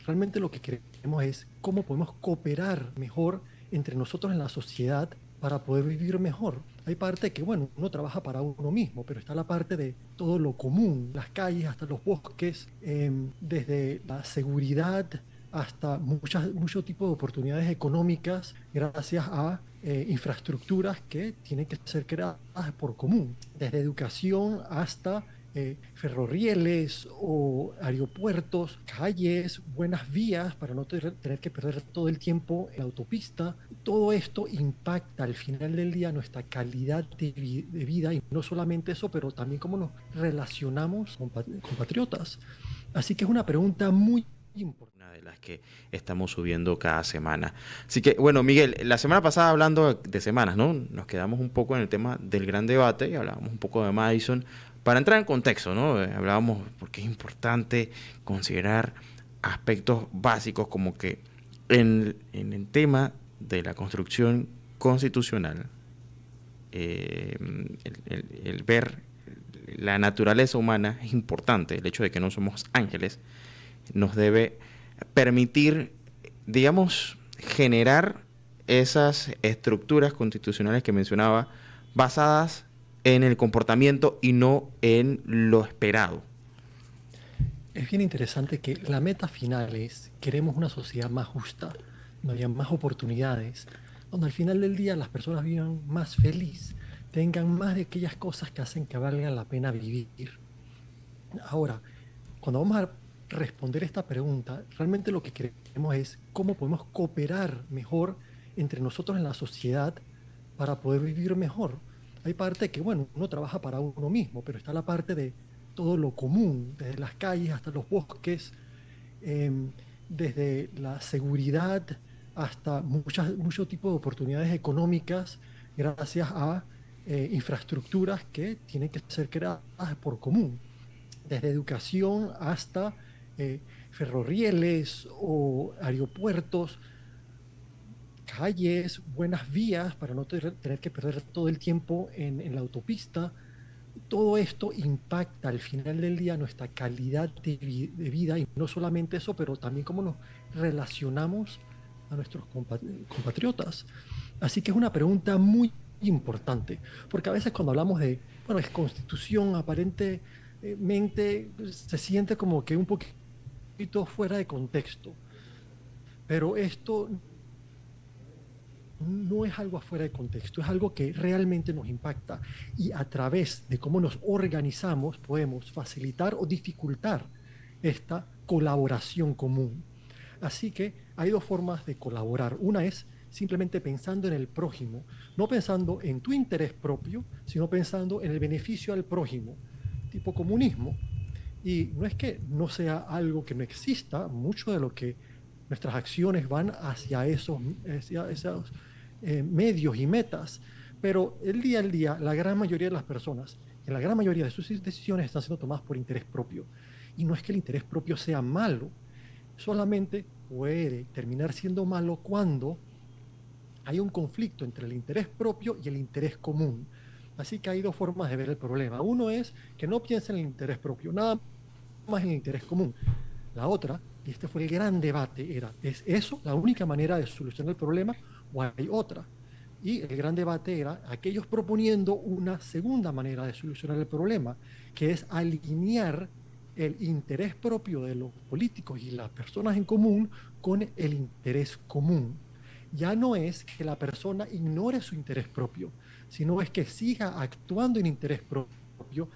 realmente lo que queremos es cómo podemos cooperar mejor entre nosotros en la sociedad para poder vivir mejor. Hay parte que, bueno, uno trabaja para uno mismo, pero está la parte de todo lo común, las calles hasta los bosques, desde la seguridad hasta mucho tipo de oportunidades económicas gracias a infraestructuras que tienen que ser creadas por común, desde educación hasta ferrorías o aeropuertos, calles, buenas vías para no tener que perder todo el tiempo en la autopista. Todo esto impacta al final del día nuestra calidad de vida y no solamente eso, pero también cómo nos relacionamos con compatriotas. Así que es una pregunta muy importante. Una de las que estamos subiendo cada semana. Así que, bueno, Miguel, la semana pasada hablando de semanas, ¿no? Nos quedamos un poco en el tema del gran debate y hablábamos un poco de Madison. Para entrar en contexto, ¿no? Hablábamos porque es importante considerar aspectos básicos como que en el tema de la construcción constitucional, el ver la naturaleza humana es importante. El hecho de que no somos ángeles nos debe permitir, digamos, generar esas estructuras constitucionales que mencionaba, basadas en el comportamiento y no en lo esperado. Es bien interesante que la meta final es, queremos una sociedad más justa, donde haya más oportunidades, donde al final del día las personas vivan más feliz, tengan más de aquellas cosas que hacen que valgan la pena vivir. Ahora, cuando vamos a responder esta pregunta, realmente lo que queremos es cómo podemos cooperar mejor entre nosotros en la sociedad para poder vivir mejor. Hay parte que, bueno, uno trabaja para uno mismo, pero está la parte de todo lo común, desde las calles hasta los bosques, desde la seguridad hasta mucho tipo de oportunidades económicas gracias a infraestructuras que tienen que ser creadas por común, desde educación hasta ferrorías o aeropuertos, calles, buenas vías para no tener que perder todo el tiempo en la autopista. Todo esto impacta al final del día nuestra calidad de vida y no solamente eso, pero también cómo nos relacionamos a nuestros compatriotas. Así que es una pregunta muy importante, porque a veces cuando hablamos de, bueno, es constitución, aparentemente se siente como que un poquito fuera de contexto, pero esto no es algo afuera de contexto, es algo que realmente nos impacta y a través de cómo nos organizamos podemos facilitar o dificultar esta colaboración común. Así que hay dos formas de colaborar. Una es simplemente pensando en el prójimo, no pensando en tu interés propio, sino pensando en el beneficio al prójimo, tipo comunismo. Y no es que no sea algo que no exista, mucho de lo que nuestras acciones van hacia esos medios y metas, pero el día al día, la gran mayoría de las personas, en la gran mayoría de sus decisiones están siendo tomadas por interés propio. Y no es que el interés propio sea malo, solamente puede terminar siendo malo cuando hay un conflicto entre el interés propio y el interés común. Así que hay dos formas de ver el problema. Uno es que no piensen en el interés propio, nada más en el interés común. La otra, y este fue el gran debate, era, ¿es eso la única manera de solucionar el problema o hay otra? Y el gran debate era aquellos proponiendo una segunda manera de solucionar el problema, que es alinear el interés propio de los políticos y las personas en común con el interés común. Ya no es que la persona ignore su interés propio, sino es que siga actuando en interés propio,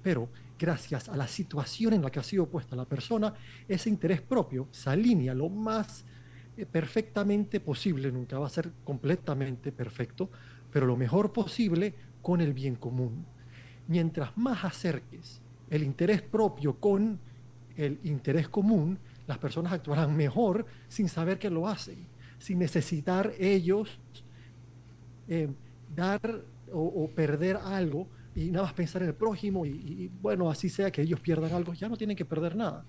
pero gracias a la situación en la que ha sido puesta la persona, ese interés propio se alinea lo más perfectamente posible, nunca va a ser completamente perfecto, pero lo mejor posible con el bien común. Mientras más acerques el interés propio con el interés común, las personas actuarán mejor sin saber que lo hacen, sin necesitar ellos dar o perder algo y nada más pensar en el prójimo bueno, así sea que ellos pierdan algo, ya no tienen que perder nada.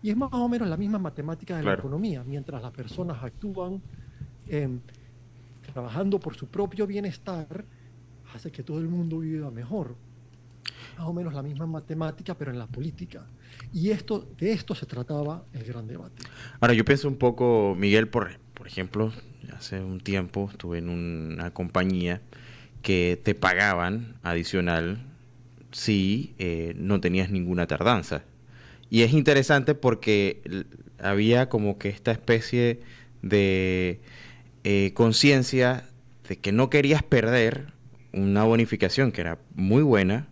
Y es más o menos la misma matemática de la Claro. economía, mientras las personas actúan eh, trabajando por su propio bienestar, hace que todo el mundo viva mejor. Más o menos la misma matemática, pero en la política. Y de esto se trataba el gran debate. Ahora, yo pienso un poco, Miguel, por ejemplo, hace un tiempo estuve en una compañía que te pagaban adicional si no tenías ninguna tardanza. Y es interesante porque había como que esta especie de conciencia de que no querías perder una bonificación que era muy buena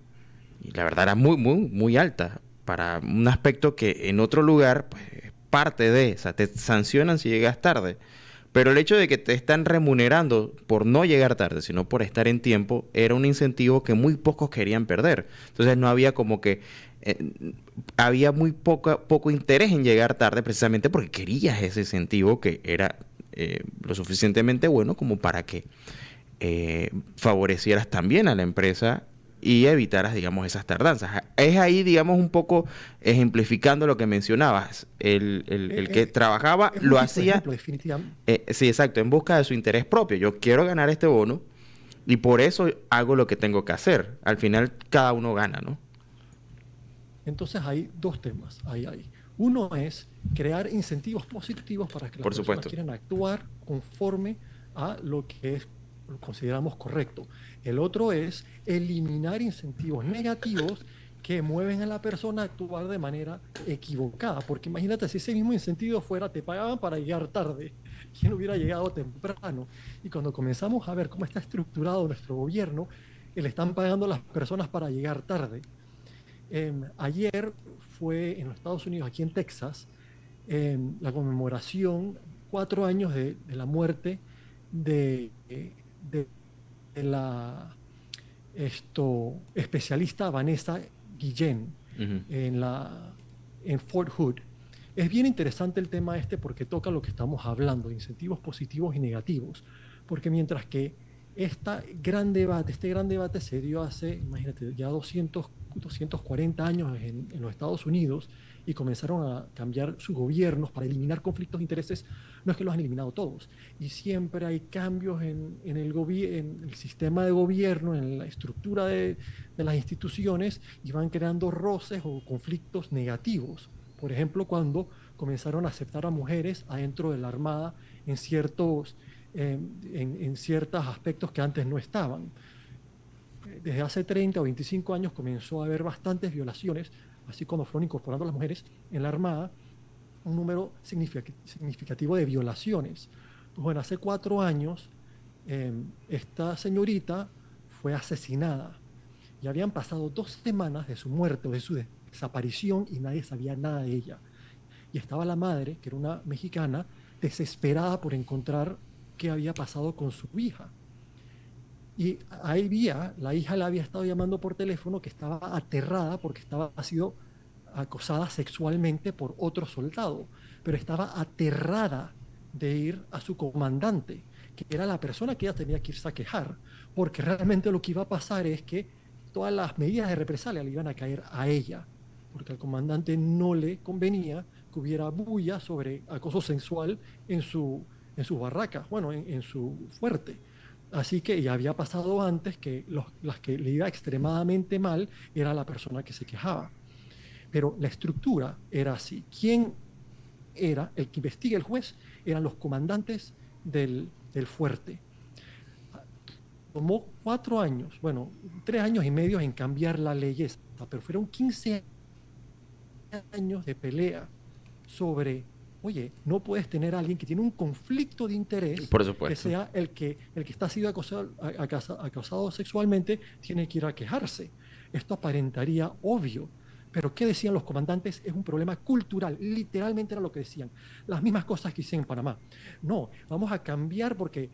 y la verdad era muy, muy, muy alta para un aspecto que en otro lugar, pues, es parte de, o sea, te sancionan si llegas tarde. Pero el hecho de que te están remunerando por no llegar tarde, sino por estar en tiempo, era un incentivo que muy pocos querían perder. Entonces no había como que eh, había muy poco interés en llegar tarde precisamente porque querías ese incentivo que era lo suficientemente bueno como para que favorecieras también a la empresa y evitaras, digamos, esas tardanzas. Es ahí, digamos, un poco ejemplificando lo que mencionabas. El que trabajaba Es un lo tipo de hacía, ejemplo, definitivamente. sí, exacto, en busca de su interés propio. Yo quiero ganar este bono y por eso hago lo que tengo que hacer. Al final, cada uno gana, ¿no? Entonces hay dos temas. Uno es crear incentivos positivos para que las Por personas supuesto. quieran actuar conforme a lo que consideramos correcto. El otro es eliminar incentivos negativos que mueven a la persona a actuar de manera equivocada. Porque imagínate si ese mismo incentivo fuera, te pagaban para llegar tarde, ¿quién hubiera llegado temprano? Y cuando comenzamos a ver cómo está estructurado nuestro gobierno, le están pagando a las personas para llegar tarde. Ayer fue en los Estados Unidos, aquí en Texas, la conmemoración, 4 años de la muerte de la especialista Vanessa Guillén Ujú. en, en Fort Hood. Es bien interesante el tema este porque toca lo que estamos hablando, de incentivos positivos y negativos, porque mientras que este gran debate se dio hace, imagínate, ya 240 años en los Estados Unidos y comenzaron a cambiar sus gobiernos para eliminar conflictos de intereses, no es que los han eliminado todos. Y siempre hay cambios en el sistema de gobierno, en la estructura de las instituciones y van creando roces o conflictos negativos. Por ejemplo, cuando comenzaron a aceptar a mujeres adentro de la Armada en ciertos aspectos que antes no estaban. Desde hace 30 o 25 años comenzó a haber bastantes violaciones, así como fueron incorporando a las mujeres en la Armada, un número significativo de violaciones. Pues bueno, hace 4 años esta señorita fue asesinada y habían pasado 2 semanas de su muerte o de su desaparición y nadie sabía nada de ella. Y estaba la madre, que era una mexicana, desesperada por encontrar qué había pasado con su hija. Y ahí la hija la había estado llamando por teléfono que estaba aterrada porque estaba sido acosada sexualmente por otro soldado, pero estaba aterrada de ir a su comandante, que era la persona que ella tenía que irse a quejar, porque realmente lo que iba a pasar es que todas las medidas de represalia le iban a caer a ella, porque al comandante no le convenía que hubiera bulla sobre acoso sexual en su barraca, bueno, en su fuerte. Así que ya había pasado antes que las que le iba extremadamente mal era la persona que se quejaba. Pero la estructura era así. ¿Quién era el que investiga el juez? Eran los comandantes del fuerte. Tomó 4 años, bueno, 3 años y medio en cambiar la ley esta, pero fueron 15 años de pelea sobre, oye, no puedes tener a alguien que tiene un conflicto de interés, Por que supuesto. sea el que está siendo acosado sexualmente, tiene que ir a quejarse. Esto aparentaría obvio, pero ¿qué decían los comandantes? Es un problema cultural, literalmente era lo que decían. Las mismas cosas que hicieron en Panamá. No, vamos a cambiar porque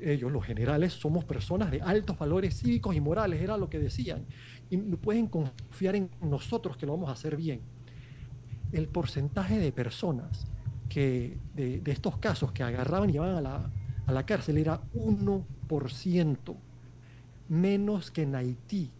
ellos, los generales, somos personas de altos valores cívicos y morales, era lo que decían. Y no pueden confiar en nosotros que lo vamos a hacer bien. El porcentaje de personas de estos casos que agarraban y llevaban a la cárcel era 1%, menos que en Haití,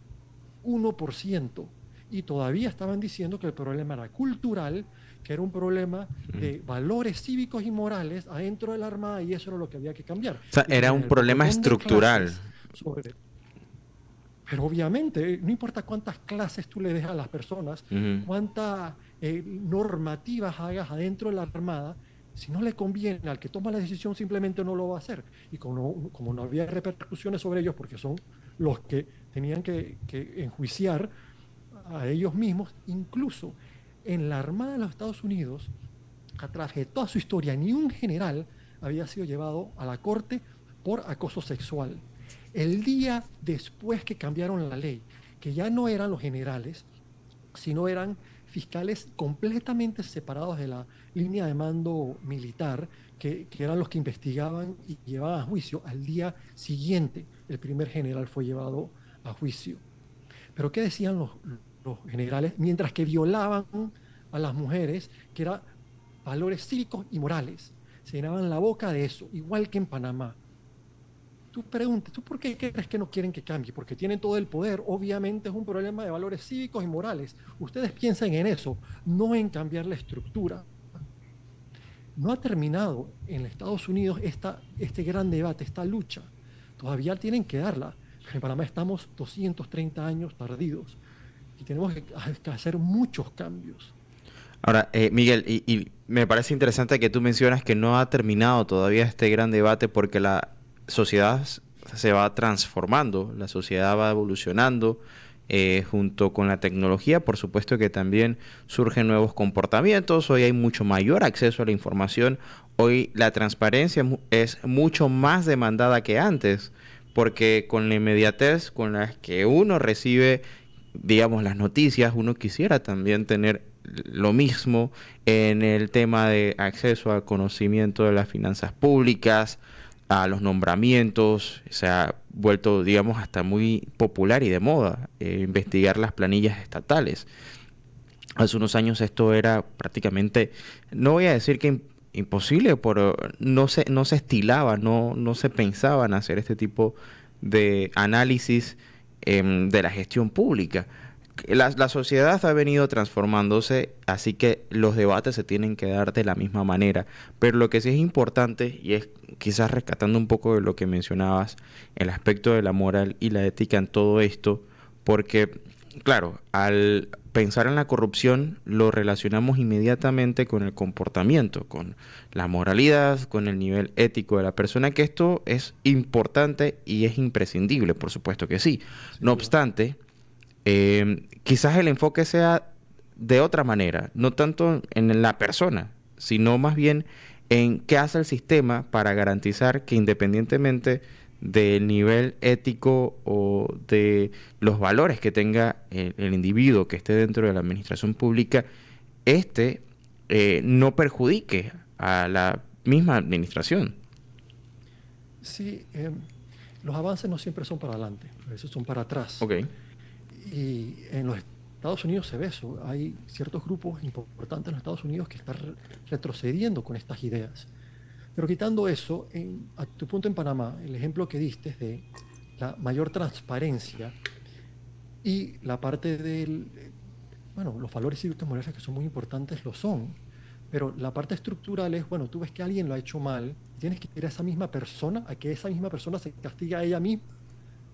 1%. Y todavía estaban diciendo que el problema era cultural, que era un problema Ujú. de valores cívicos y morales adentro de la Armada y eso era lo que había que cambiar. O sea, Y era tenían un el problema pocotón de estructural. clases sobre Pero obviamente, no importa cuántas clases tú le dejas a las personas, Ujú. cuántas normativas hagas adentro de la Armada, si no le conviene al que toma la decisión, simplemente no lo va a hacer. Y como no había repercusiones sobre ellos, porque son los que tenían que enjuiciar a ellos mismos, incluso en la Armada de los Estados Unidos, a través de toda su historia, ni un general había sido llevado a la corte por acoso sexual. El día después que cambiaron la ley, que ya no eran los generales, sino eran fiscales completamente separados de la línea de mando militar, que eran los que investigaban y llevaban a juicio. Al día siguiente, el primer general fue llevado a juicio. Pero ¿qué decían los generales? Mientras que violaban a las mujeres, que eran valores cívicos y morales. Se llenaban la boca de eso, igual que en Panamá. Tú preguntas, ¿tú por qué crees que no quieren que cambie? Porque tienen todo el poder. Obviamente es un problema de valores cívicos y morales. Ustedes piensen en eso, no en cambiar la estructura. No ha terminado en Estados Unidos este gran debate, esta lucha. Todavía tienen que darla. Pero en Panamá estamos 230 años perdidos y tenemos que hacer muchos cambios. Ahora, Miguel, y me parece interesante que tú mencionas que no ha terminado todavía este gran debate porque la sociedad se va transformando, la sociedad va evolucionando junto con la tecnología. Por supuesto que también surgen nuevos comportamientos, hoy hay mucho mayor acceso a la información, hoy la transparencia es mucho más demandada que antes, porque con la inmediatez con la que uno recibe, digamos, las noticias, uno quisiera también tener lo mismo en el tema de acceso al conocimiento de las finanzas públicas, a los nombramientos. Se ha vuelto, digamos, hasta muy popular y de moda investigar las planillas estatales. Hace unos años esto era prácticamente, no voy a decir que imposible, pero no se estilaba, no se pensaba en hacer este tipo de análisis de la gestión pública. La sociedad ha venido transformándose, así que los debates se tienen que dar de la misma manera. Pero lo que sí es importante, y es quizás rescatando un poco de lo que mencionabas, el aspecto de la moral y la ética en todo esto, porque, claro, al pensar en la corrupción lo relacionamos inmediatamente con el comportamiento, con la moralidad, con el nivel ético de la persona, que esto es importante y es imprescindible, por supuesto que sí. Sin No duda. obstante, quizás el enfoque sea de otra manera, no tanto en la persona, sino más bien en qué hace el sistema para garantizar que independientemente del nivel ético o de los valores que tenga el individuo que esté dentro de la administración pública, este no perjudique a la misma administración. Sí, los avances no siempre son para adelante, a veces son para atrás. Ok. Y en los Estados Unidos se ve eso. Hay ciertos grupos importantes en los Estados Unidos que están retrocediendo con estas ideas. Pero quitando eso, a tu punto en Panamá, el ejemplo que diste es de la mayor transparencia y la parte del, bueno, los valores cívicos y morales que son muy importantes lo son, pero la parte estructural es, bueno, tú ves que alguien lo ha hecho mal, tienes que ir a esa misma persona, a que esa misma persona se castigue a ella misma.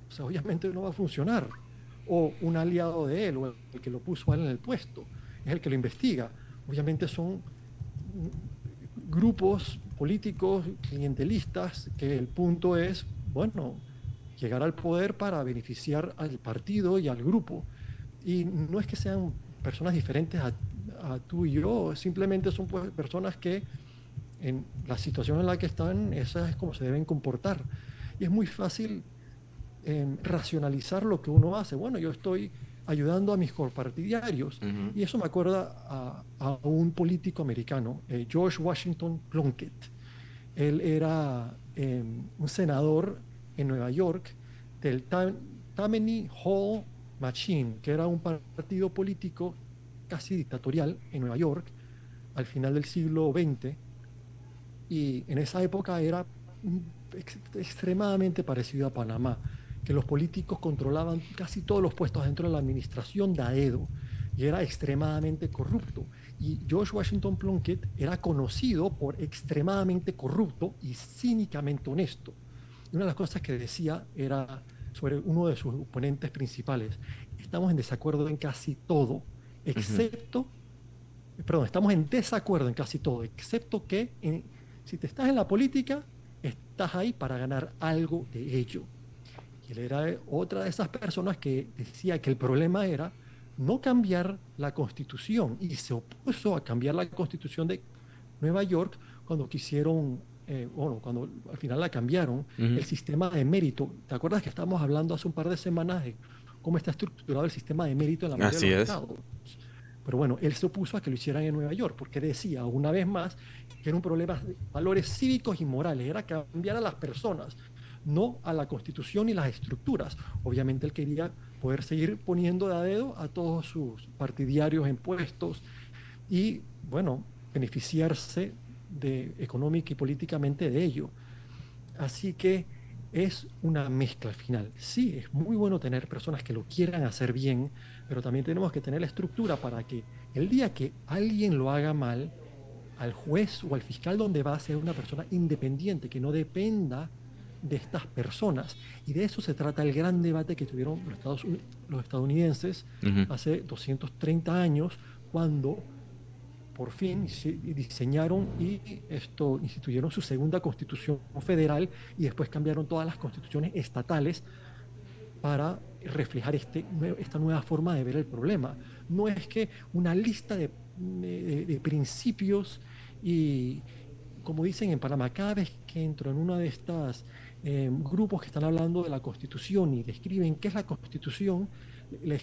O sea, obviamente no va a funcionar. O un aliado de él, o el que lo puso a él en el puesto, es el que lo investiga. Obviamente son grupos políticos clientelistas que el punto es, bueno, llegar al poder para beneficiar al partido y al grupo. Y no es que sean personas diferentes a tú y yo, simplemente son pues, personas que en la situación en la que están, esa es como se deben comportar. Y es muy fácil racionalizar lo que uno hace. Bueno, yo estoy ayudando a mis copartidarios. Ujú. Y eso me acuerda a un político americano, George Washington Plunkett. Él era un senador en Nueva York del Tammany Hall Machine, que era un partido político casi dictatorial en Nueva York al final del siglo XX. Y en esa época era extremadamente parecido a Panamá, que los políticos controlaban casi todos los puestos dentro de la administración de AEDO y era extremadamente corrupto. Y George Washington Plunkett era conocido por extremadamente corrupto y cínicamente honesto. Y una de las cosas que decía era, sobre uno de sus oponentes principales. Estamos en desacuerdo en casi todo, Ujú. excepto, perdón, estamos en desacuerdo en casi todo, excepto que si te estás en la política, estás ahí para ganar algo de ello. Y él era otra de esas personas que decía que el problema era no cambiar la constitución y se opuso a cambiar la constitución de Nueva York cuando quisieron, bueno, cuando al final la cambiaron, Ujú. el sistema de mérito. ¿Te acuerdas que estábamos hablando hace un par de semanas de cómo está estructurado el sistema de mérito en la mayoría de Así los es. estados? Pero bueno, él se opuso a que lo hicieran en Nueva York porque decía, una vez más, que era un problema de valores cívicos y morales, era cambiar a las personas, no a la constitución y las estructuras. Obviamente él quería poder seguir poniendo de a dedo a todos sus partidarios en puestos y, bueno, beneficiarse económica y políticamente de ello. Así que es una mezcla al final. Sí, es muy bueno tener personas que lo quieran hacer bien, pero también tenemos que tener la estructura para que el día que alguien lo haga mal, al juez o al fiscal donde va a ser una persona independiente, que no dependa de estas personas. Y de eso se trata el gran debate que tuvieron los estadounidenses Ujú. hace 230 años, cuando por fin diseñaron y instituyeron su segunda constitución federal y después cambiaron todas las constituciones estatales para reflejar esta nueva forma de ver el problema. No es que una lista de principios y, como dicen en Panamá, cada vez que entro en una de estas grupos que están hablando de la Constitución y describen qué es la Constitución,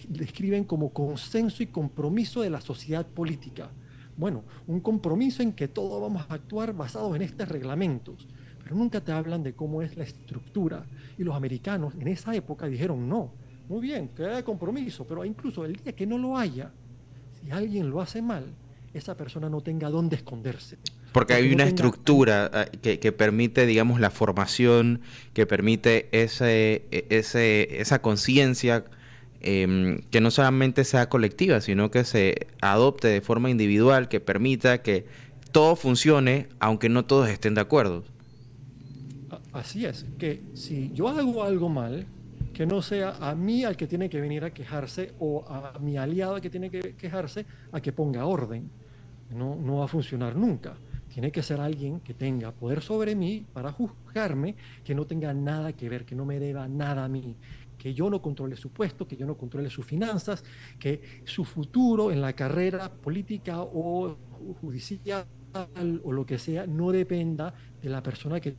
describen como consenso y compromiso de la sociedad política. Bueno, un compromiso en que todos vamos a actuar basados en estos reglamentos, pero nunca te hablan de cómo es la estructura. Y los americanos en esa época dijeron, no, muy bien, que haya compromiso, pero incluso el día que no lo haya, si alguien lo hace mal, esa persona no tenga dónde esconderse, Porque porque hay no una tenga... estructura que permite, digamos, la formación, que permite esa conciencia que no solamente sea colectiva, sino que se adopte de forma individual, que permita que todo funcione, aunque no todos estén de acuerdo. Así es, que si yo hago algo mal, que no sea a mí al que tiene que venir a quejarse o a mi aliado al que tiene que quejarse a que ponga orden. No, no va a funcionar nunca. Tiene que ser alguien que tenga poder sobre mí para juzgarme, que no tenga nada que ver, que no me deba nada a mí, que yo no controle su puesto, que yo no controle sus finanzas, que su futuro en la carrera política o judicial o lo que sea no dependa de la persona que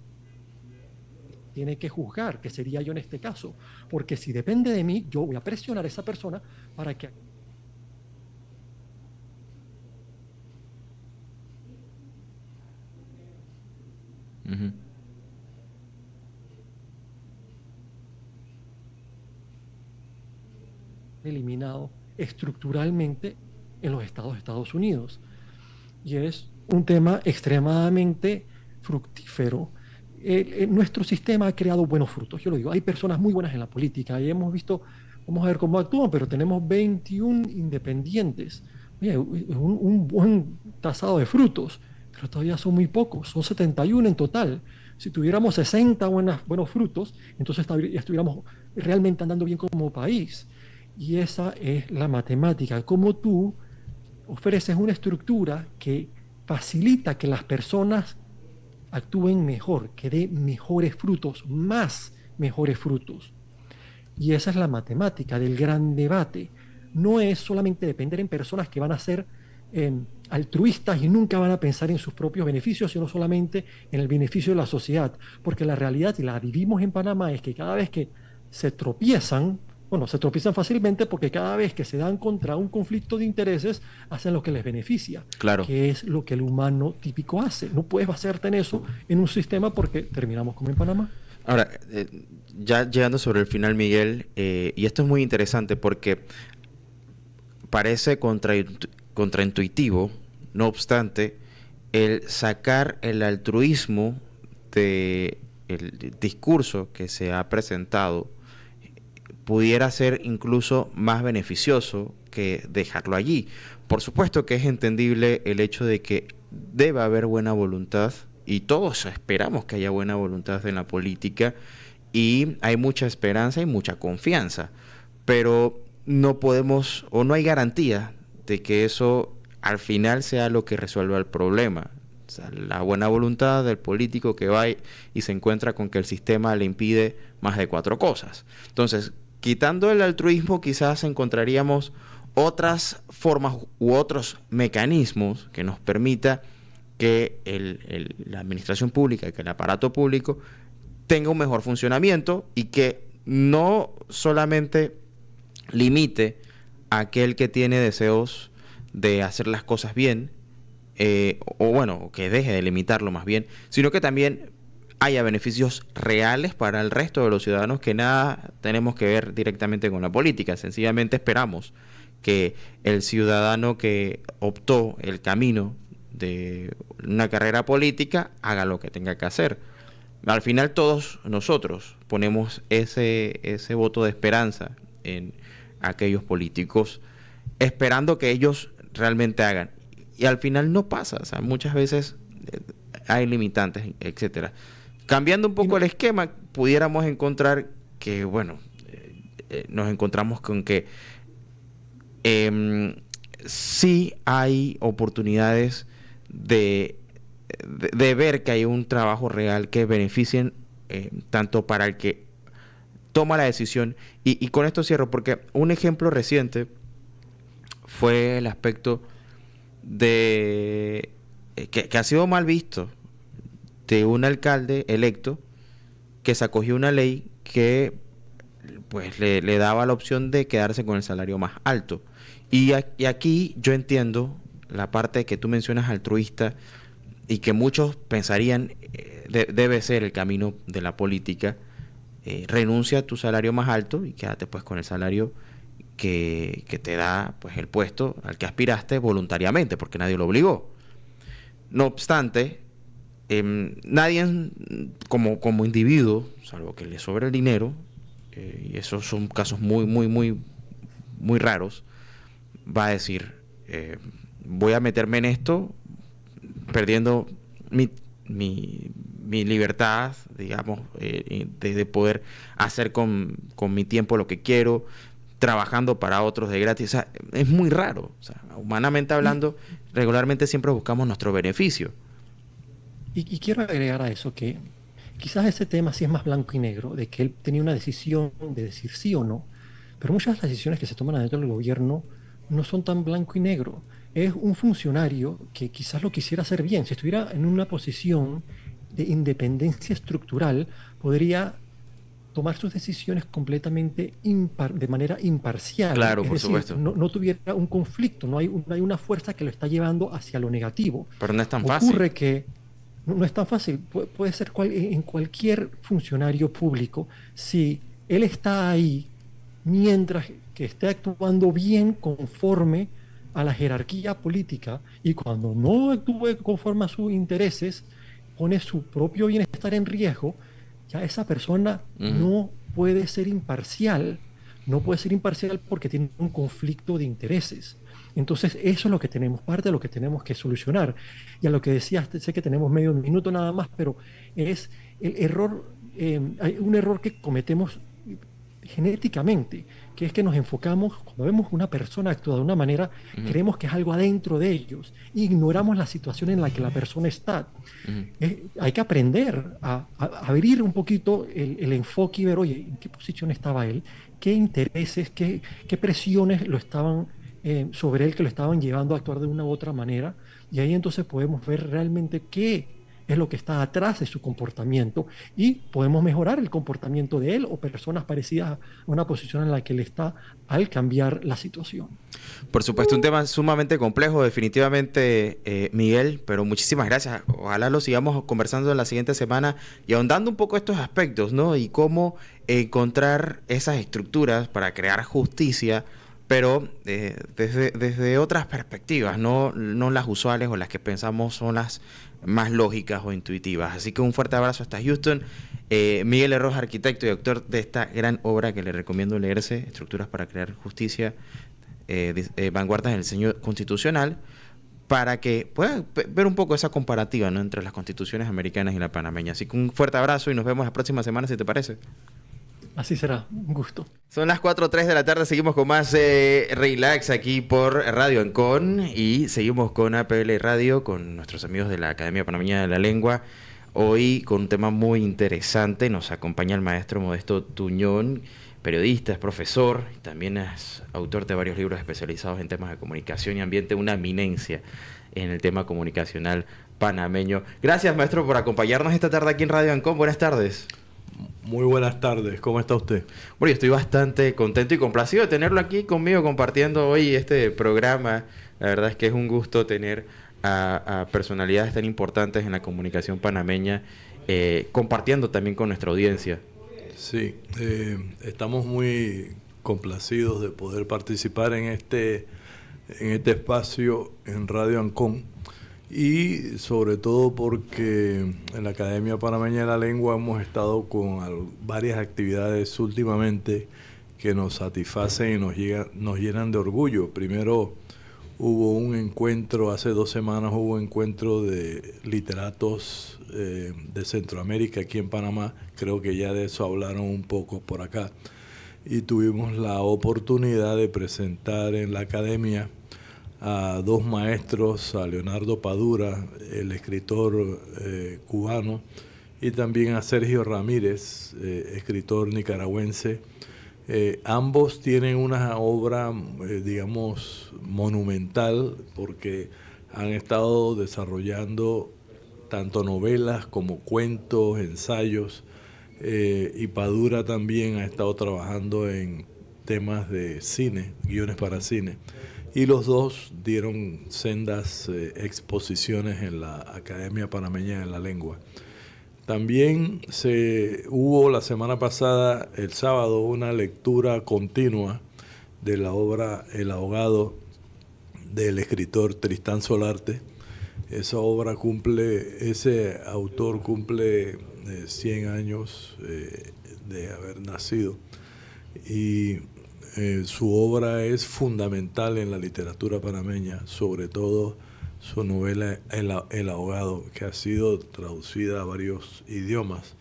tiene que juzgar, que sería yo en este caso. Porque si depende de mí, yo voy a presionar a esa persona para que Ujú. eliminado estructuralmente en los Estados Unidos. Y es un tema extremadamente fructífero. Nuestro sistema ha creado buenos frutos. Yo lo digo, hay personas muy buenas en la política y hemos visto, vamos a ver cómo actúan, pero tenemos 21 independientes. Oye, un buen tasado de frutos, pero todavía son muy pocos, son 71 en total. Si tuviéramos 60 buenos frutos, entonces ya estuviéramos realmente andando bien como país. Y esa es la matemática, cómo tú ofreces una estructura que facilita que las personas actúen mejor, que dé mejores frutos, más mejores frutos. Y esa es la matemática del gran debate. No es solamente depender en personas que van a ser altruistas y nunca van a pensar en sus propios beneficios, sino solamente en el beneficio de la sociedad. Porque la realidad, y la vivimos en Panamá, es que cada vez que se tropiezan, bueno, se tropiezan fácilmente porque cada vez que se dan contra un conflicto de intereses, hacen lo que les beneficia, Claro. que es lo que el humano típico hace. No puedes basarte en eso en un sistema porque terminamos como en Panamá. Ahora, ya llegando sobre el final, Miguel, y esto es muy interesante porque parece contraintuitivo, no obstante, el sacar el altruismo de el discurso que se ha presentado pudiera ser incluso más beneficioso que dejarlo allí. Por supuesto que es entendible el hecho de que debe haber buena voluntad y todos esperamos que haya buena voluntad en la política y hay mucha esperanza y mucha confianza, pero no podemos o no hay garantía de que eso al final sea lo que resuelva el problema. O sea, la buena voluntad del político que va y se encuentra con que el sistema le impide más de 4 cosas. Entonces, quitando el altruismo, quizás encontraríamos otras formas u otros mecanismos que nos permita que la administración pública, que el aparato público tenga un mejor funcionamiento y que no solamente limite a aquel que tiene deseos de hacer las cosas bien, o bueno, que deje de limitarlo más bien, sino que también haya beneficios reales para el resto de los ciudadanos que nada tenemos que ver directamente con la política. Sencillamente esperamos que el ciudadano que optó el camino de una carrera política haga lo que tenga que hacer. Al final todos nosotros ponemos ese voto de esperanza en aquellos políticos, esperando que ellos realmente hagan. Y al final no pasa, o sea, muchas veces hay limitantes, etcétera. Cambiando un poco el esquema, pudiéramos encontrar que, bueno, nos encontramos con que sí hay oportunidades de ver que hay un trabajo real que beneficien tanto para el que toma la decisión. Y con esto cierro, porque un ejemplo reciente fue el aspecto de que ha sido mal visto de un alcalde electo que se acogió una ley que pues le daba la opción de quedarse con el salario más alto. Y aquí yo entiendo la parte que tú mencionas altruista y que muchos pensarían debe ser el camino de la política. Renuncia a tu salario más alto y quédate pues con el salario que te da pues el puesto al que aspiraste voluntariamente, porque nadie lo obligó. No obstante, nadie como individuo, salvo que le sobre el dinero, y esos son casos muy raros, va a decir, voy a meterme en esto perdiendo mi libertad, digamos, de poder hacer con mi tiempo lo que quiero, trabajando para otros de gratis. O sea, es muy raro. O sea, humanamente hablando, regularmente siempre buscamos nuestro beneficio. Y quiero agregar a eso que quizás ese tema sí es más blanco y negro, de que él tenía una decisión de decir sí o no, pero muchas de las decisiones que se toman dentro del gobierno no son tan blanco y negro. Es un funcionario que quizás lo quisiera hacer bien. Si estuviera en una posición de independencia estructural, podría tomar sus decisiones completamente de manera imparcial. Claro, Es por decir, supuesto. no tuviera un conflicto, no hay una fuerza que lo está llevando hacia lo negativo. Pero no es tan fácil. Ocurre que no es tan fácil. Puede ser en cualquier funcionario público. Si él está ahí mientras que esté actuando bien conforme a la jerarquía política y cuando no actúe conforme a sus intereses, pone su propio bienestar en riesgo, ya esa persona no puede ser imparcial. No puede ser imparcial porque tiene un conflicto de intereses. Entonces, eso es lo que tenemos, parte de lo que tenemos que solucionar. Y a lo que decías, sé que tenemos medio minuto nada más, pero es el error, hay un error que cometemos genéticamente, que es que nos enfocamos, cuando vemos una persona actúa de una manera, creemos que es algo adentro de ellos, e ignoramos la situación en la que la persona está. Hay que aprender a abrir un poquito el enfoque y ver, oye, ¿en qué posición estaba él? ¿Qué intereses, qué presiones lo estaban sobre él que lo estaban llevando a actuar de una u otra manera? Y ahí entonces podemos ver realmente qué es lo que está atrás de su comportamiento y podemos mejorar el comportamiento de él o personas parecidas a una posición en la que él está al cambiar la situación. Por supuesto, un tema sumamente complejo, definitivamente, Miguel, pero muchísimas gracias. Ojalá lo sigamos conversando en la siguiente semana y ahondando un poco estos aspectos, ¿no? Y cómo encontrar esas estructuras para crear justicia, pero desde otras perspectivas, no las usuales o las que pensamos son las más lógicas o intuitivas. Así que un fuerte abrazo hasta Houston. Miguel Erroz, arquitecto y autor de esta gran obra que le recomiendo leerse, Estructuras para crear justicia, vanguardias del diseño constitucional. para que puedan ver un poco esa comparativa, ¿no?, entre las constituciones americanas y la panameña. Así que un fuerte abrazo y nos vemos la próxima semana, si te parece. Así será, un gusto. Son las 4:03 de la tarde, seguimos con más Relax aquí por Radio Ancon y seguimos con APL Radio, con nuestros amigos de la Academia Panameña de la Lengua. Hoy con un tema muy interesante, nos acompaña el maestro Modesto Tuñón, periodista, es profesor, y también es autor de varios libros especializados en temas de comunicación y ambiente, una eminencia en el tema comunicacional panameño. Gracias, maestro, por acompañarnos esta tarde aquí en Radio Ancon. Buenas tardes. Muy buenas tardes, ¿cómo está usted? Bueno, yo estoy bastante contento y complacido de tenerlo aquí conmigo compartiendo hoy este programa. La verdad es que es un gusto tener a personalidades tan importantes en la comunicación panameña, compartiendo también con nuestra audiencia. Sí, estamos muy complacidos de poder participar en este espacio en Radio Ancon, y sobre todo porque en la Academia Panameña de la Lengua hemos estado con varias actividades últimamente que nos satisfacen y nos llenan de orgullo. Primero hubo un encuentro, hace 2 semanas hubo un encuentro de literatos de Centroamérica aquí en Panamá, creo que ya de eso hablaron un poco por acá, y tuvimos la oportunidad de presentar en la Academia a 2 maestros, a Leonardo Padura, el escritor cubano, y también a Sergio Ramírez, escritor nicaragüense. Ambos tienen una obra, digamos, monumental, porque han estado desarrollando tanto novelas como cuentos, ensayos, y Padura también ha estado trabajando en temas de cine, guiones para cine. Y los dos dieron sendas exposiciones en la Academia Panameña de la Lengua. También hubo la semana pasada, el sábado, una lectura continua de la obra El ahogado del escritor Tristán Solarte. Ese autor cumple 100 años de haber nacido, y su obra es fundamental en la literatura panameña, sobre todo su novela El ahogado, que ha sido traducida a varios idiomas.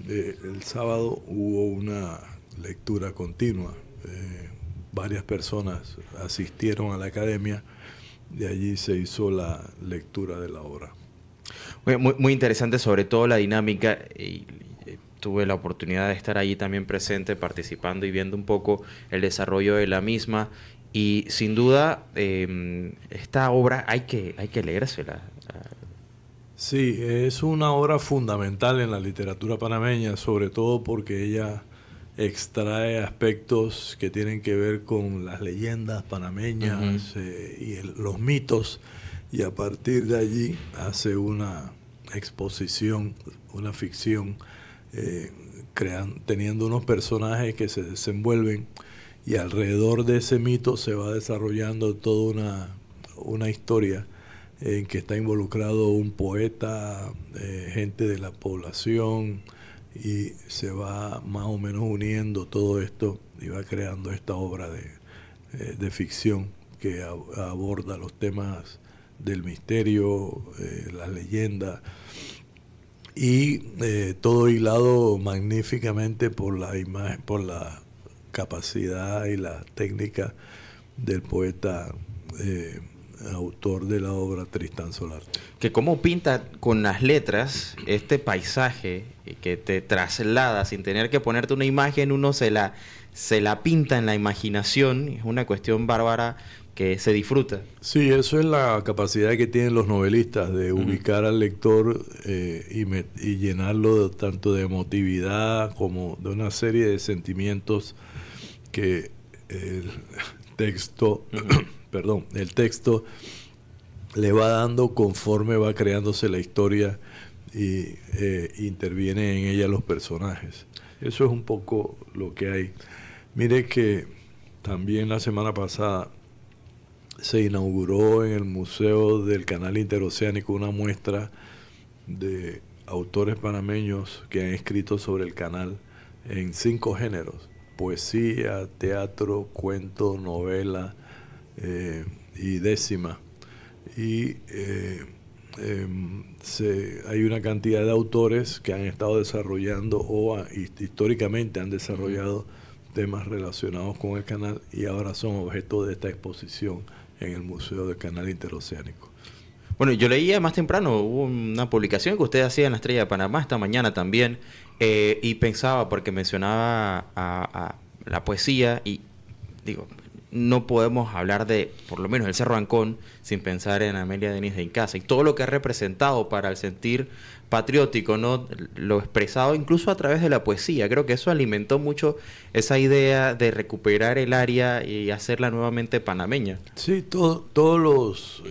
El sábado hubo una lectura continua, varias personas asistieron a la academia, de allí se hizo la lectura de la obra. Muy, muy interesante, sobre todo la dinámica, y tuve la oportunidad de estar allí también presente, participando y viendo un poco el desarrollo de la misma. Y sin duda, esta obra hay que leérsela. Sí, es una obra fundamental en la literatura panameña, sobre todo porque ella extrae aspectos que tienen que ver con las leyendas panameñas, y los mitos, y a partir de allí hace una exposición, una ficción, teniendo unos personajes que se desenvuelven, y alrededor de ese mito se va desarrollando toda una historia en que está involucrado un poeta, gente de la población, y se va más o menos uniendo todo esto y va creando esta obra de ficción que aborda los temas del misterio, la leyenda, y todo hilado magníficamente por la imagen, por la capacidad y la técnica del poeta autor de la obra Tristán Solarte. Que cómo pinta con las letras este paisaje que te traslada sin tener que ponerte una imagen, uno se la pinta en la imaginación, es una cuestión bárbara que se disfruta. Sí, eso es la capacidad que tienen los novelistas de ubicar al lector y llenarlo tanto de emotividad como de una serie de sentimientos que el texto el texto le va dando conforme va creándose la historia y intervienen en ella los personajes. Eso es un poco lo que hay. Mire que también la semana pasada se inauguró en el Museo del Canal Interoceánico una muestra de autores panameños que han escrito sobre el canal en 5 géneros: poesía, teatro, cuento, novela, y décima. y hay una cantidad de autores que han estado desarrollando históricamente han desarrollado temas relacionados con el canal y ahora son objeto de esta exposición en el Museo del Canal Interoceánico. Bueno, yo leía más temprano, hubo una publicación que usted hacía en La Estrella de Panamá esta mañana también, y pensaba, porque mencionaba a la poesía, y digo, no podemos hablar de, por lo menos, el Cerro Ancón sin pensar en Amelia Denis de Incasa y todo lo que ha representado para el sentir patriótico, ¿no? Lo expresado incluso a través de la poesía. Creo que eso alimentó mucho esa idea de recuperar el área y hacerla nuevamente panameña. Sí, todos los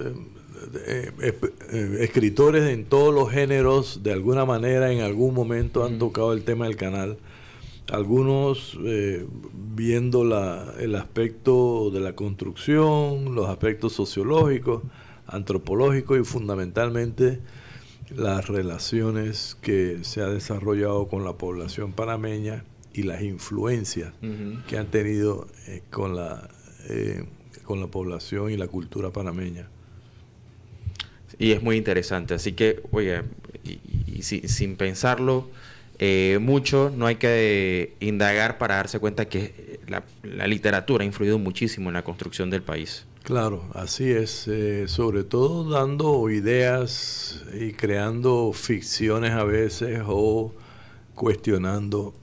escritores en todos los géneros, de alguna manera, en algún momento han tocado el tema del canal. Algunos viendo el aspecto de la construcción, los aspectos sociológicos, antropológicos y fundamentalmente las relaciones que se ha desarrollado con la población panameña y las influencias que han tenido con la población y la cultura panameña. Y es muy interesante, así que, oye, sin pensarlo mucho, no hay que indagar para darse cuenta que la literatura ha influido muchísimo en la construcción del país. Claro, así es, sobre todo dando ideas y creando ficciones a veces o cuestionando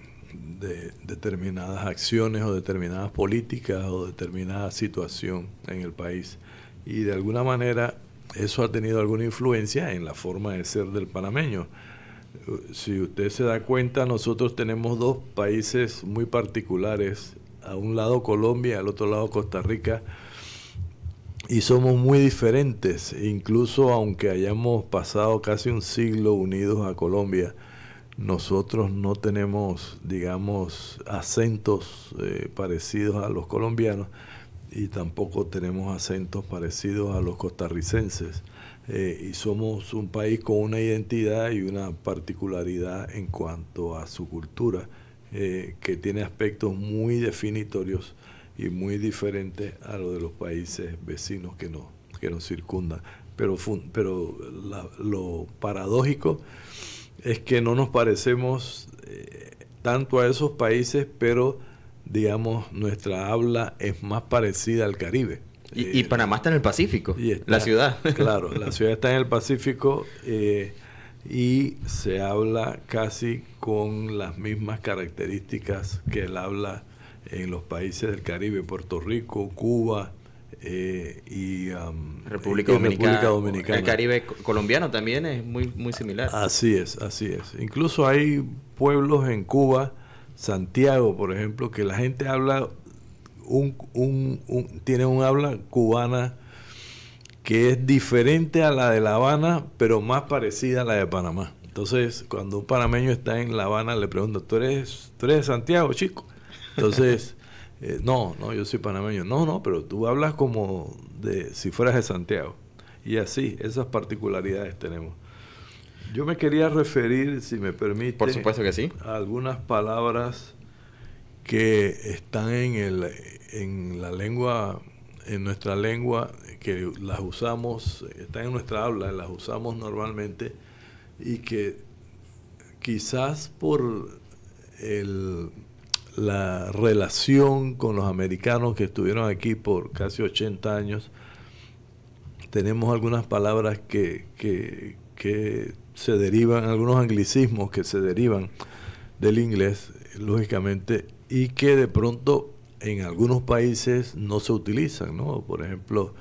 determinadas acciones o determinadas políticas o determinada situación en el país. Y de alguna manera eso ha tenido alguna influencia en la forma de ser del panameño. Si usted se da cuenta, nosotros tenemos dos países muy particulares, a un lado Colombia y al otro lado Costa Rica, y somos muy diferentes, incluso aunque hayamos pasado casi un siglo unidos a Colombia, nosotros no tenemos, digamos, acentos parecidos a los colombianos y tampoco tenemos acentos parecidos a los costarricenses. Y somos un país con una identidad y una particularidad en cuanto a su cultura, que tiene aspectos muy definitorios y muy diferentes a lo de los países vecinos que nos circundan. Pero lo paradójico es que no nos parecemos tanto a esos países, pero digamos nuestra habla es más parecida al Caribe. Y Panamá está en el Pacífico, la ciudad. Claro, la ciudad está en el Pacífico y se habla casi con las mismas características que el habla en los países del Caribe, Puerto Rico, Cuba y República Dominicana. El Caribe colombiano también es muy similar. Así es. Incluso hay pueblos en Cuba, Santiago, por ejemplo, que la gente habla tiene un habla cubana que es diferente a la de La Habana, pero más parecida a la de Panamá. Entonces, cuando un panameño está en La Habana, le pregunta, ¿tú eres de Santiago, chico? Entonces, no, yo soy panameño. No, pero tú hablas como si fueras de Santiago. Y así, esas particularidades tenemos. Yo me quería referir, si me permite, por supuesto que sí, a algunas palabras que están en la lengua, en nuestra lengua, que las usamos, están en nuestra habla, las usamos normalmente, y que quizás por la relación con los americanos que estuvieron aquí por casi 80 años, tenemos algunas palabras que se derivan, algunos anglicismos que se derivan del inglés, lógicamente, y que de pronto en algunos países no se utilizan, ¿no? Por ejemplo,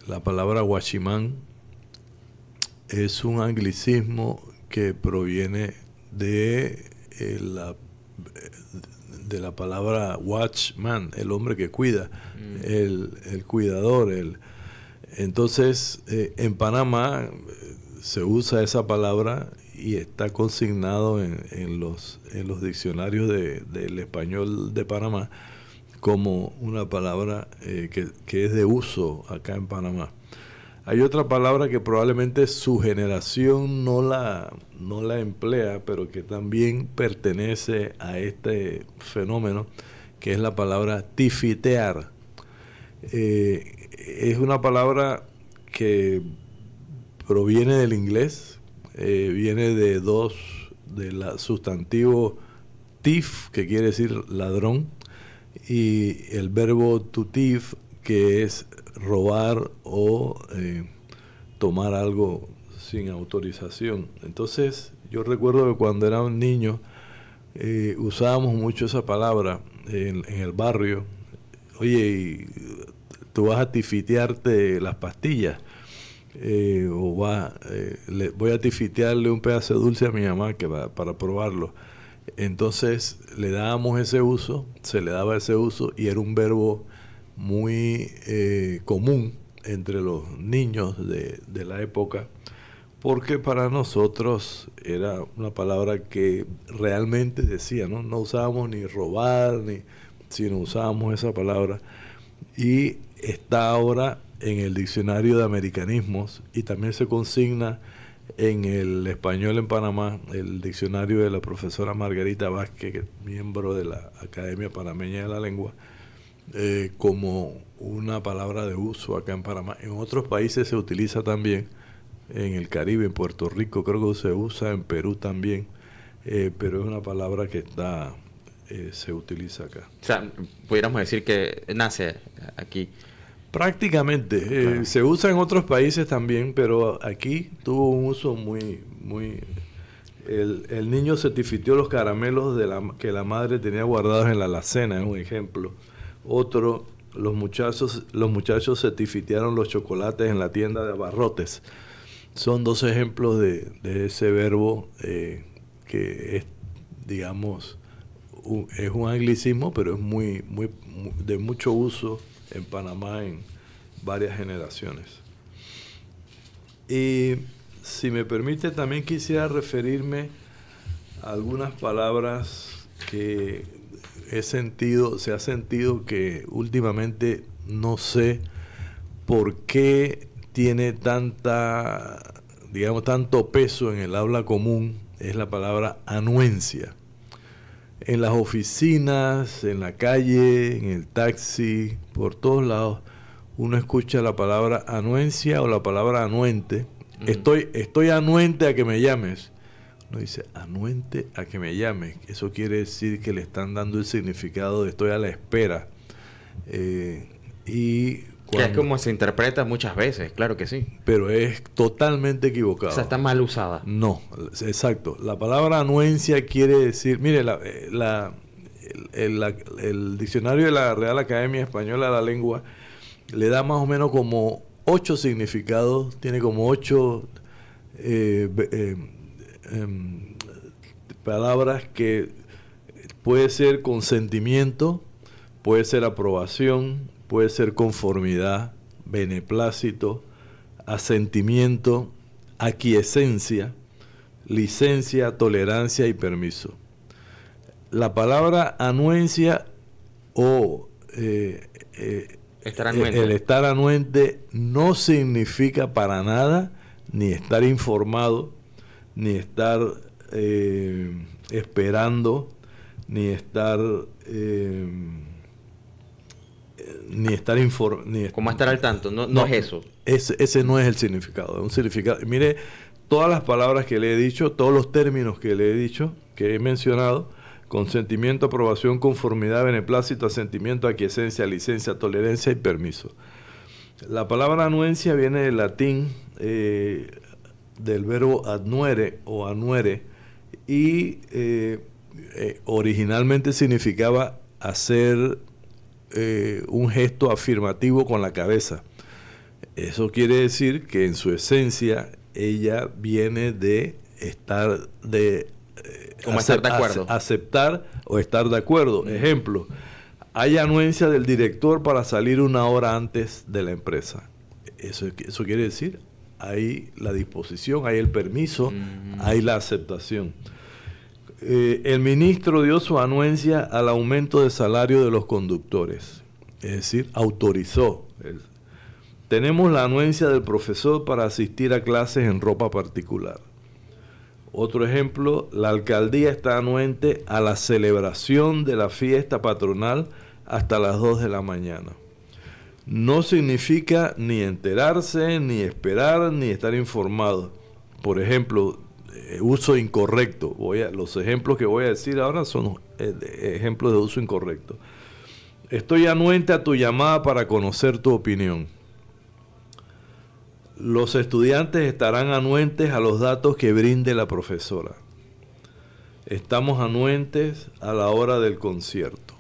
la palabra guachimán es un anglicismo que proviene de la palabra watchman, el hombre que cuida, el cuidador. Entonces, en Panamá se usa esa palabra y está consignado en los diccionarios del español de Panamá como una palabra que es de uso acá en Panamá. Hay otra palabra que probablemente su generación no la emplea, pero que también pertenece a este fenómeno, que es la palabra tifitear. Es una palabra que proviene del inglés, viene del sustantivo thief, que quiere decir ladrón, y el verbo to thief, que es robar o tomar algo sin autorización. Entonces, yo recuerdo que cuando era un niño usábamos mucho esa palabra en el barrio. Oye, y tú vas a tifitearte las pastillas, voy a tifitearle un pedazo de dulce a mi mamá para probarlo. Entonces le dábamos ese uso, se le daba ese uso, y era un verbo muy común entre los niños de la época, porque para nosotros era una palabra que realmente decía, no usábamos ni robar, sino usábamos esa palabra, y está ahora en el diccionario de americanismos, y también se consigna en el español en Panamá, el diccionario de la profesora Margarita Vázquez, que es miembro de la Academia Panameña de la Lengua, como una palabra de uso acá en Panamá. En otros países se utiliza también, en el Caribe, en Puerto Rico creo que se usa, en Perú también, pero es una palabra que se utiliza acá. O sea, pudiéramos decir que nace aquí. Prácticamente, Claro. se usa en otros países también, pero aquí tuvo un uso muy... El niño se tifiteó los caramelos que la madre tenía guardados en la alacena, es un ejemplo. Otro, los muchachos se tifitearon los chocolates en la tienda de abarrotes. Son dos ejemplos de ese verbo que es, digamos, es un anglicismo, pero es muy de mucho uso en Panamá en varias generaciones. Y si me permite, también quisiera referirme a algunas palabras que se ha sentido que últimamente no sé por qué tiene tanto peso en el habla común. Es la palabra anuencia. En las oficinas, en la calle, en el taxi, por todos lados, uno escucha la palabra anuencia o la palabra anuente. Estoy anuente a que me llames. Uno dice, anuente a que me llames. Eso quiere decir que le están dando el significado de estoy a la espera. Que es como se interpreta muchas veces, claro que sí. Pero es totalmente equivocado. O sea, está mal usada. No, exacto. La palabra anuencia quiere decir... Mire, el diccionario de la Real Academia Española de la Lengua le da más o menos como 8 significados, tiene como 8 palabras que puede ser consentimiento, puede ser aprobación, puede ser conformidad, beneplácito, asentimiento, aquiescencia, licencia, tolerancia y permiso. La palabra anuencia o Estar anuente. el estar anuente no significa para nada ni estar informado, ni estar esperando, ni estar Como estar al tanto, no es eso. Ese no es el significado. Es un significado. Mire, todas las palabras que le he dicho, todos los términos que le he dicho, que he mencionado: consentimiento, aprobación, conformidad, beneplácito, asentimiento, aquiescencia, licencia, tolerancia y permiso. La palabra anuencia viene del latín, del verbo adnuere o anuere, y originalmente significaba hacer un gesto afirmativo con la cabeza. Eso quiere decir que en su esencia ella viene de estar como estar de acuerdo. Aceptar o estar de acuerdo. Ejemplo, hay anuencia del director para salir 1 hora antes de la empresa. Eso quiere decir, hay la disposición, hay el permiso, hay la aceptación. El ministro dio su anuencia al aumento de salario de los conductores, es decir, autorizó. Tenemos la anuencia del profesor para asistir a clases en ropa particular. Otro ejemplo, la alcaldía está anuente a la celebración de la fiesta patronal hasta las 2 de la mañana. no significa ni enterarse, ni esperar, ni estar informado. Por ejemplo, uso incorrecto. Los ejemplos que voy a decir ahora son ejemplos de uso incorrecto. Estoy anuente a tu llamada para conocer tu opinión. Los estudiantes estarán anuentes a los datos que brinde la profesora. Estamos anuentes a la hora del concierto.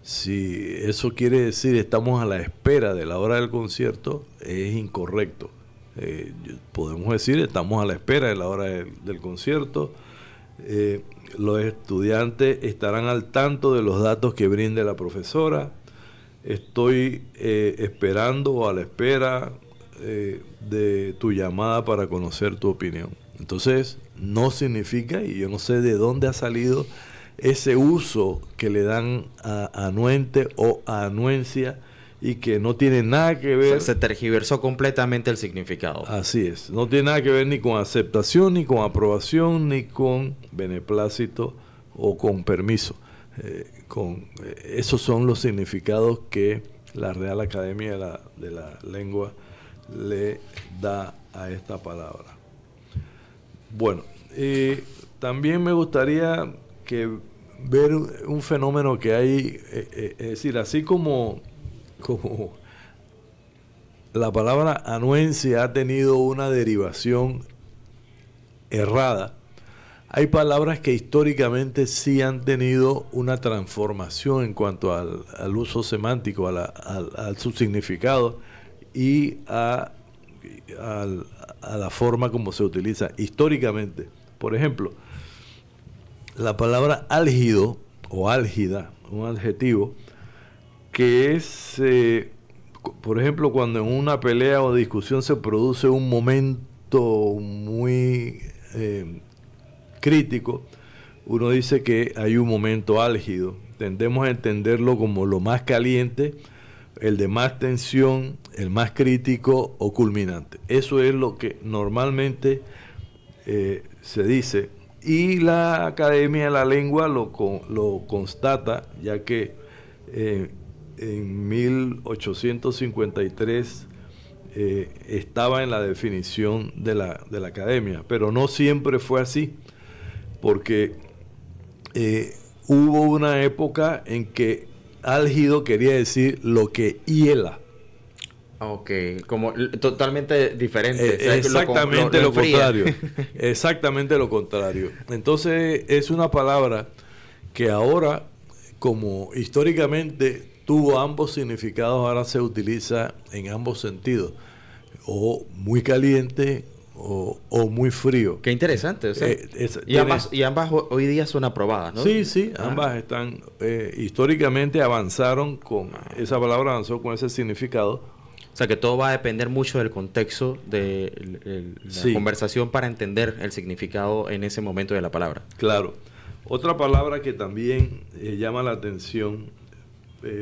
Si eso quiere decir estamos a la espera de la hora del concierto, es incorrecto. Podemos decir estamos a la espera de la hora del concierto. Los estudiantes estarán al tanto de los datos que brinde la profesora. Estoy esperando o a la espera de tu llamada para conocer tu opinión. Entonces, no significa, y yo no sé de dónde ha salido ese uso que le dan a anuente o a anuencia y que no tiene nada que ver. O sea, se tergiversó completamente el significado. Así es, no tiene nada que ver ni con aceptación, ni con aprobación, ni con beneplácito o con permiso. Esos son los significados que la Real Academia de la Lengua le da a esta palabra. Bueno, también me gustaría ver un fenómeno que hay, es decir, así como la palabra anuencia ha tenido una derivación errada, hay palabras que históricamente sí han tenido una transformación en cuanto al uso semántico, a su significado y a la forma como se utiliza históricamente. Por ejemplo, la palabra álgido o álgida, un adjetivo, que es, por ejemplo, cuando en una pelea o discusión se produce un momento muy crítico, uno dice que hay un momento álgido. Tendemos a entenderlo como lo más caliente, el de más tensión, el más crítico o culminante. Eso es lo que normalmente se dice. Y la Academia de la Lengua lo constata, ya que en 1853 estaba en la definición de la Academia, pero no siempre fue así, porque hubo una época en que álgido quería decir lo que hiela. Ok, como totalmente diferente. Exactamente lo contrario. Exactamente lo contrario. Entonces es una palabra que ahora, como históricamente tuvo ambos significados, ahora se utiliza en ambos sentidos. O muy caliente o muy frío. Qué interesante. O sea, y ambas hoy día son aprobadas, ¿no? Sí, ambas están, históricamente avanzaron esa palabra avanzó con ese significado. O sea, que todo va a depender mucho del contexto de la conversación para entender el significado en ese momento de la palabra. Claro. Otra palabra que también llama la atención,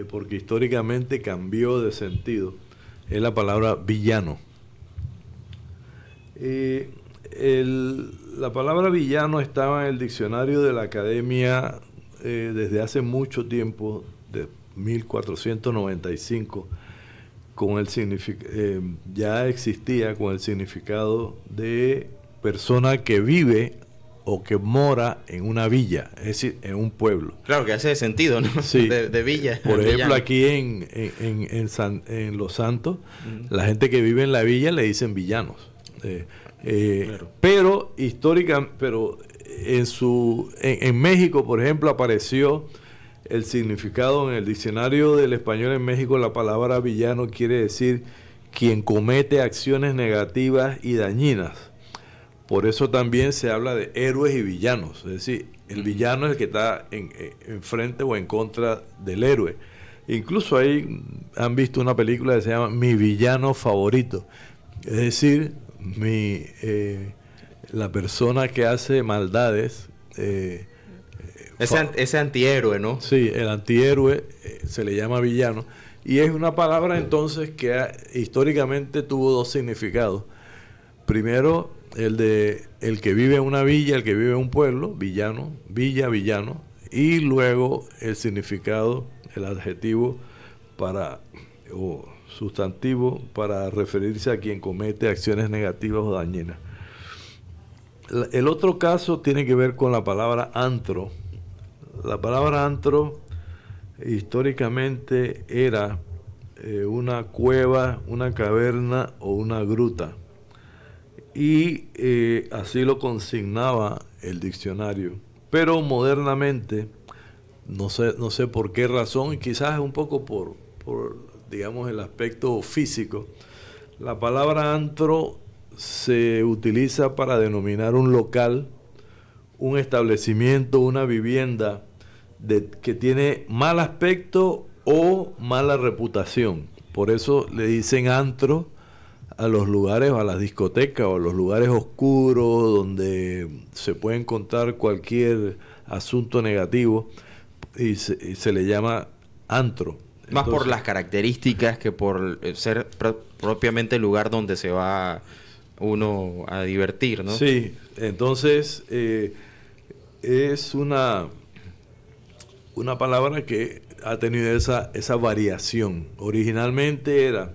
porque históricamente cambió de sentido, es la palabra villano. La palabra villano estaba en el diccionario de la Academia desde hace mucho tiempo, de 1495, ya existía con el significado de persona que vive o que mora en una villa, es decir, en un pueblo. Claro, que hace sentido, ¿no? Sí. De villa. Por ejemplo, aquí en Los Santos, la gente que vive en la villa le dicen villanos. Claro. Pero en México, por ejemplo, apareció el significado en el diccionario del español en México. La palabra villano quiere decir quien comete acciones negativas y dañinas. Por eso también se habla de héroes y villanos. Es decir, el villano es el que está enfrente o en contra del héroe. Incluso ahí han visto una película que se llama Mi villano favorito. Es decir, la persona que hace maldades. Ese antihéroe, ¿no? Sí, el antihéroe se le llama villano. Y es una palabra entonces que históricamente tuvo dos significados. Primero, el que vive en una villa, el que vive en un pueblo, villano, villano. Y luego el significado, el adjetivo para o sustantivo para referirse a quien comete acciones negativas o dañinas. El otro caso tiene que ver con la palabra antro. La palabra antro históricamente era una cueva, una caverna o una gruta. Y así lo consignaba el diccionario. Pero modernamente, no sé por qué razón, y quizás es un poco por digamos, el aspecto físico, la palabra antro se utiliza para denominar un local, un establecimiento, una vivienda que tiene mal aspecto o mala reputación. Por eso le dicen antro a los lugares, a las discotecas o a los lugares oscuros donde se puede encontrar cualquier asunto negativo y se le llama antro. Más Entonces, por las características que por ser propiamente el lugar donde se va uno a divertir, ¿no? Sí, entonces es una palabra que ha tenido esa variación. Originalmente era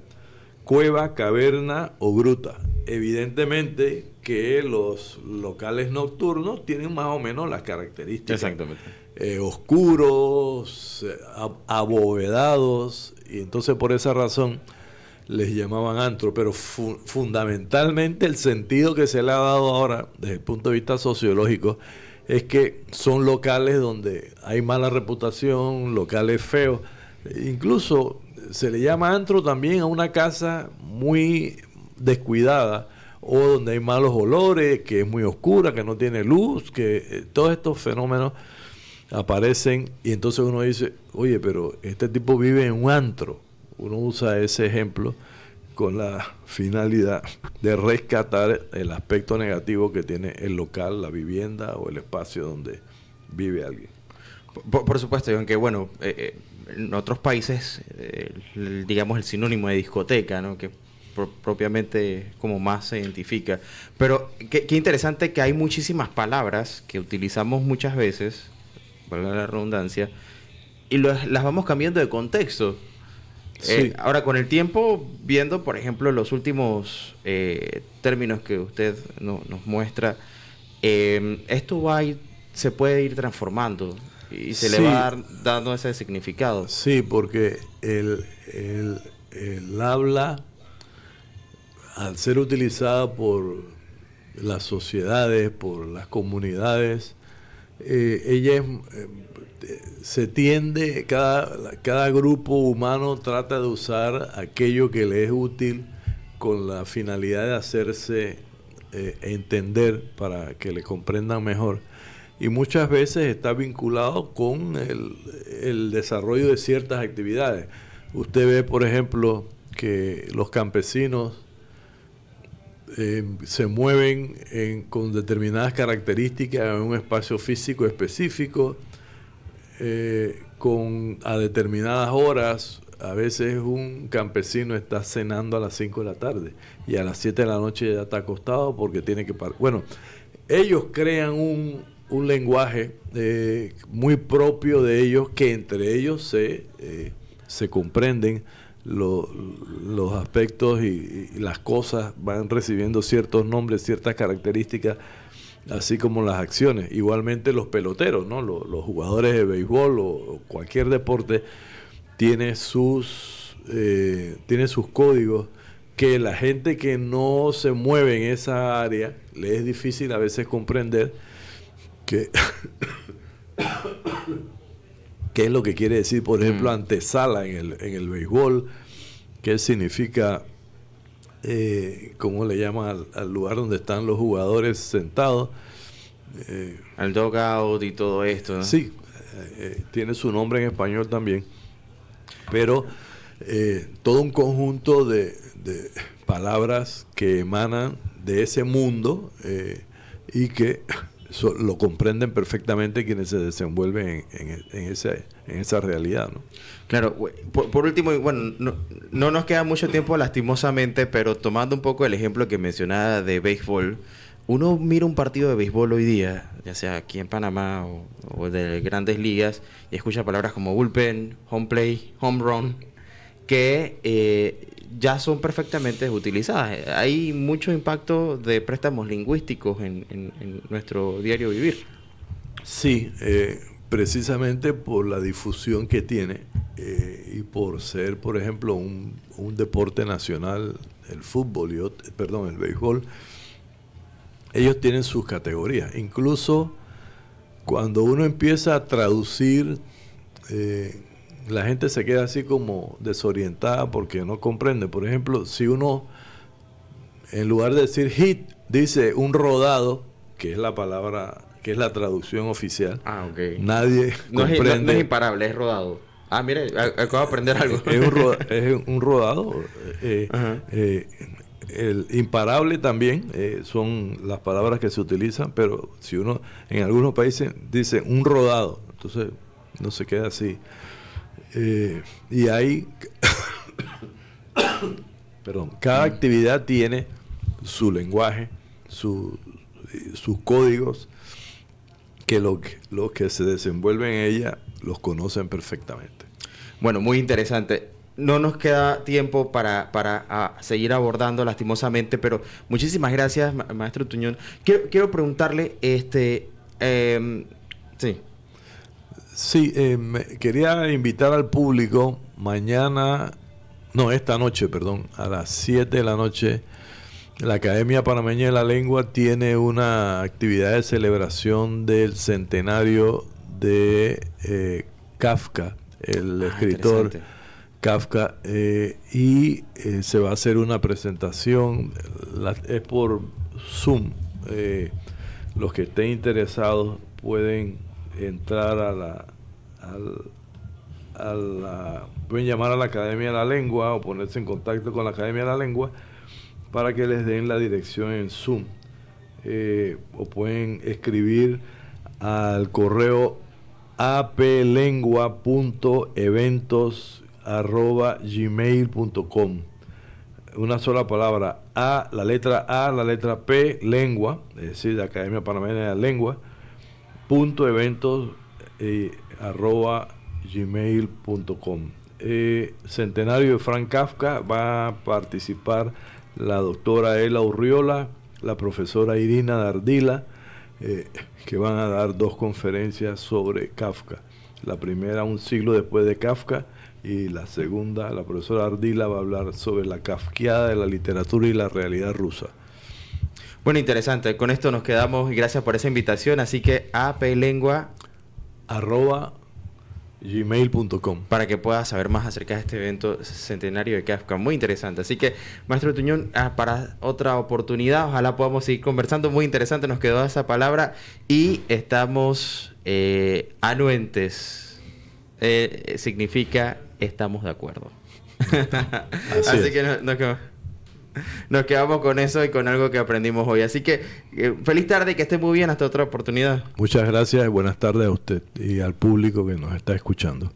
cueva, caverna o gruta. Evidentemente que los locales nocturnos tienen más o menos las características. Exactamente. Oscuros, abovedados, y entonces por esa razón les llamaban antro, pero fundamentalmente el sentido que se le ha dado ahora desde el punto de vista sociológico es que son locales donde hay mala reputación, locales feos. Incluso se le llama antro también a una casa muy descuidada o donde hay malos olores, que es muy oscura, que no tiene luz, que todos estos fenómenos aparecen y entonces uno dice, oye, pero este tipo vive en un antro. Uno usa ese ejemplo con la finalidad de rescatar el aspecto negativo que tiene el local, la vivienda o el espacio donde vive alguien. Por supuesto, y aunque bueno, en otros países, digamos el sinónimo de discoteca, ¿no? Que propiamente como más se identifica. Pero qué interesante que hay muchísimas palabras que utilizamos muchas veces, valga la redundancia, y las vamos cambiando de contexto. Sí. Ahora, con el tiempo, viendo, por ejemplo, los últimos términos que usted nos muestra, esto se puede ir transformando y se le va dando ese significado. Sí, porque el habla, al ser utilizada por las sociedades, por las comunidades, se tiende, cada grupo humano trata de usar aquello que le es útil con la finalidad de hacerse entender para que le comprendan mejor. Y muchas veces está vinculado con el desarrollo de ciertas actividades. Usted ve, por ejemplo, que los campesinos se mueven con determinadas características en un espacio físico específico, a determinadas horas. A veces un campesino está cenando a las 5 de la tarde y a las 7 de la noche ya está acostado porque tiene que parar. Bueno, ellos crean un lenguaje muy propio de ellos, que entre ellos se comprenden los aspectos y las cosas van recibiendo ciertos nombres, ciertas características, así como las acciones. Igualmente los peloteros, ¿no? Los jugadores de béisbol o cualquier deporte tiene sus códigos que la gente que no se mueve en esa área le es difícil a veces comprender qué es lo que quiere decir, por ejemplo, antesala en el béisbol, qué significa, cómo le llaman al lugar donde están los jugadores sentados. Al dugout y todo esto, ¿no? Sí, tiene su nombre en español también, pero todo un conjunto de palabras que emanan de ese mundo y que lo comprenden perfectamente quienes se desenvuelven en esa realidad, ¿no? Claro, por último, bueno, no nos queda mucho tiempo lastimosamente, pero tomando un poco el ejemplo que mencionaba de béisbol, uno mira un partido de béisbol hoy día, ya sea aquí en Panamá o de grandes ligas, y escucha palabras como bullpen, home play, home run, que ya son perfectamente utilizadas. Hay mucho impacto de préstamos lingüísticos en nuestro diario vivir. Sí, precisamente por la difusión que tiene y por ser, por ejemplo, un deporte nacional, el fútbol el béisbol, ellos tienen sus categorías. Incluso cuando uno empieza a traducir, la gente se queda así como desorientada porque no comprende. Por ejemplo, si uno, en lugar de decir hit, dice un rodado, que es la palabra, que es la traducción oficial, nadie comprende. No es imparable, es rodado. Mire, acabo de aprender algo. Es un rodado. El imparable también son las palabras que se utilizan, pero si uno en algunos países dice un rodado, entonces no se queda así. Y ahí, cada actividad tiene su lenguaje, sus códigos, que los que se desenvuelven en ella los conocen perfectamente. Bueno, muy interesante. No nos queda tiempo para seguir abordando lastimosamente, pero muchísimas gracias, maestro Tuñón. Quiero preguntarle, sí. Sí, quería invitar al público esta noche, a las 7 de la noche, la Academia Panameña de la Lengua tiene una actividad de celebración del centenario de Kafka, el escritor Kafka, y se va a hacer una presentación, es por Zoom. Los que estén interesados pueden entrar pueden llamar a la Academia de la Lengua o ponerse en contacto con la Academia de la Lengua para que les den la dirección en Zoom, o pueden escribir al correo apelenguas.eventos@gmail.com. Una sola palabra, la letra P, lengua, es decir, la Academia Panameña de la Lengua, @gmail.com. Centenario de Franz Kafka, va a participar la doctora Ela Urriola, la profesora Irina Dardila, que van a dar 2 conferencias sobre Kafka. La primera, un siglo después de Kafka, y la segunda, la profesora Ardila va a hablar sobre la kafkiada de la literatura y la realidad rusa. Bueno, interesante. Con esto nos quedamos y gracias por esa invitación. Así que @gmail.com para que puedas saber más acerca de este evento centenario de Kafka. Muy interesante. Así que, maestro Tuñón, para otra oportunidad, ojalá podamos seguir conversando. Muy interesante nos quedó esa palabra y estamos anuentes. Significa estamos de acuerdo. Así que nos quedamos con eso y con algo que aprendimos hoy. Así que feliz tarde y que esté muy bien. Hasta otra oportunidad. Muchas gracias y buenas tardes a usted y al público que nos está escuchando.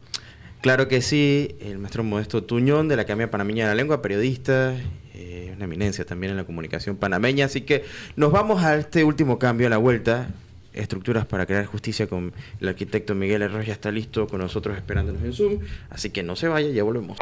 Claro que sí. El maestro Modesto Tuñón de la Academia Panameña de la Lengua, periodista, una eminencia también en la comunicación panameña. Así que nos vamos a este último cambio a la vuelta. Estructuras para crear justicia con el arquitecto Miguel Herrera ya está listo con nosotros esperándonos en Zoom. Así que no se vaya, ya volvemos.